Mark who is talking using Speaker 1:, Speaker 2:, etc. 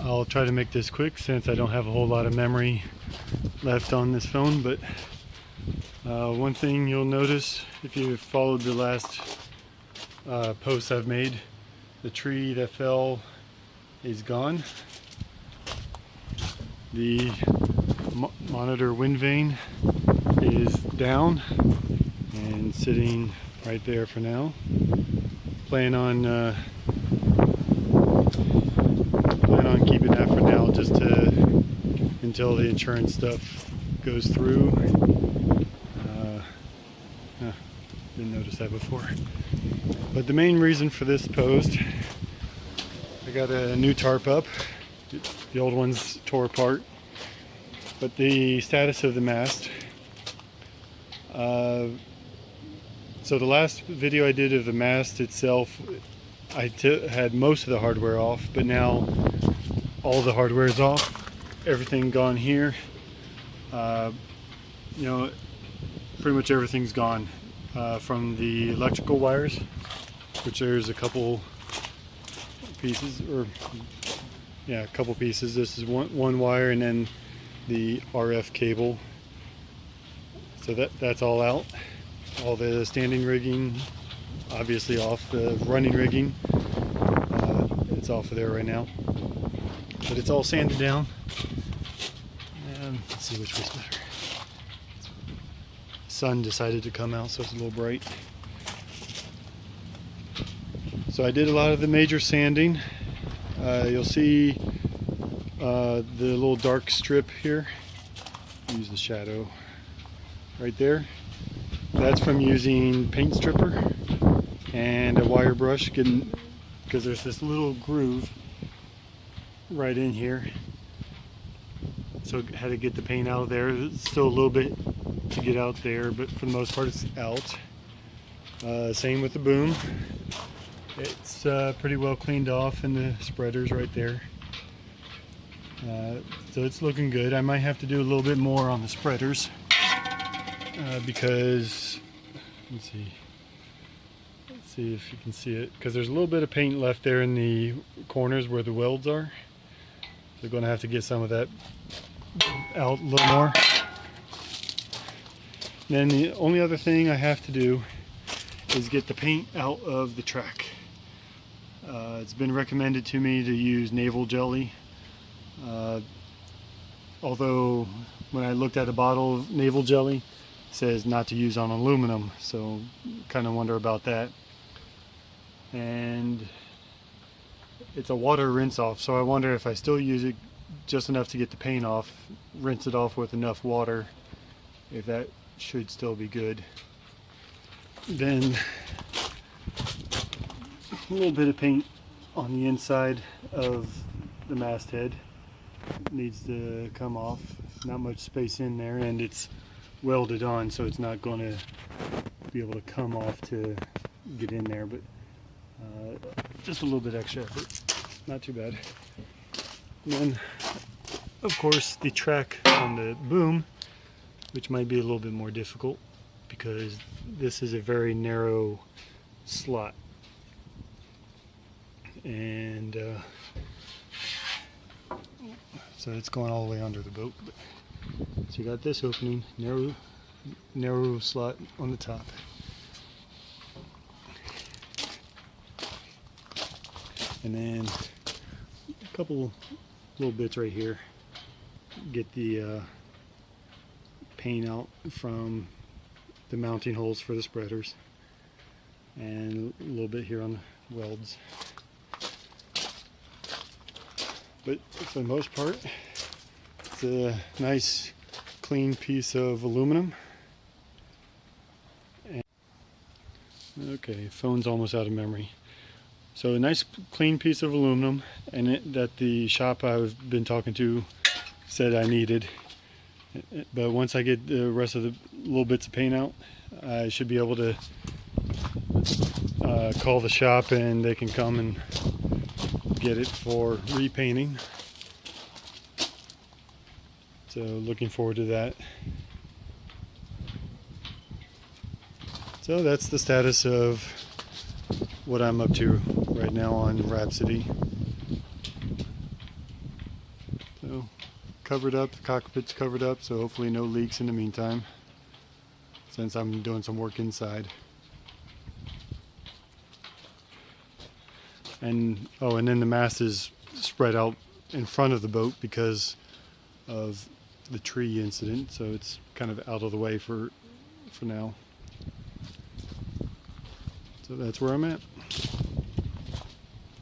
Speaker 1: I'll try to make this quick since I don't have a whole lot of memory left on this phone, but one thing you'll notice if you followed the last posts I've made, the tree that fell is gone. The monitor wind vane is down and sitting right there for now. Plan on keeping that for now, just until the insurance stuff goes through. Didn't notice that before. But the main reason for this post, I got a new tarp up. The old ones tore apart. But the status of the mast. So the last video I did of the mast itself, I had most of the hardware off, but now all the hardware is off. Everything gone here. You know, pretty much everything's gone. From the electrical wires, which there's a couple pieces, or yeah, a couple pieces. This is one wire, and then the RF cable. So that's all out. All the standing rigging, obviously off. The running rigging, it's off of there right now. But it's all sanded down. And let's see which was better. Sun decided to come out, so it's a little bright. So I did a lot of the major sanding. You'll see the little dark strip here. Use the shadow right there. That's from using paint stripper and a wire brush, because there's this little groove right in here. So I had to get the paint out of there. It's still a little bit to get out there, but for the most part it's out. Same with the boom. It's pretty well cleaned off, and the spreaders right there. So it's looking good. I might have to do a little bit more on the spreaders because let's see if you can see it, because there's a little bit of paint left there in the corners where the welds are. So I'm going to have to get some of that out a little more. Then the only other thing I have to do is get the paint out of the track. It's been recommended to me to use navel jelly. Although when I looked at a bottle of navel jelly, it says not to use on aluminum, so kind of wonder about that. And it's a water rinse off, so I wonder if I still use it just enough to get the paint off, rinse it off with enough water, if that should still be good. Then a little bit of paint on the inside of the masthead needs to come off. Not much space in there, and it's welded on, so it's not going to be able to come off to get in there, but just a little bit extra effort. Not too bad. And then of course the track on the boom, which might be a little bit more difficult because this is a very narrow slot, and so it's going all the way under the boat. So you got this opening, narrow slot on the top, and then a couple little bits right here. Get the paint out from the mounting holes for the spreaders, and a little bit here on the welds. But for the most part, it's a nice clean piece of aluminum. And okay, phone's almost out of memory. So a nice clean piece of aluminum, and that the shop I've been talking to said I needed. But once I get the rest of the little bits of paint out, I should be able to call the shop and they can come and get it for repainting. So looking forward to that. So that's the status of what I'm up to right now on Rhapsody. covered up, the cockpit's covered up, so hopefully no leaks in the meantime, since I'm doing some work inside. And then the mast is spread out in front of the boat because of the tree incident, so it's kind of out of the way for now. So that's where I'm at.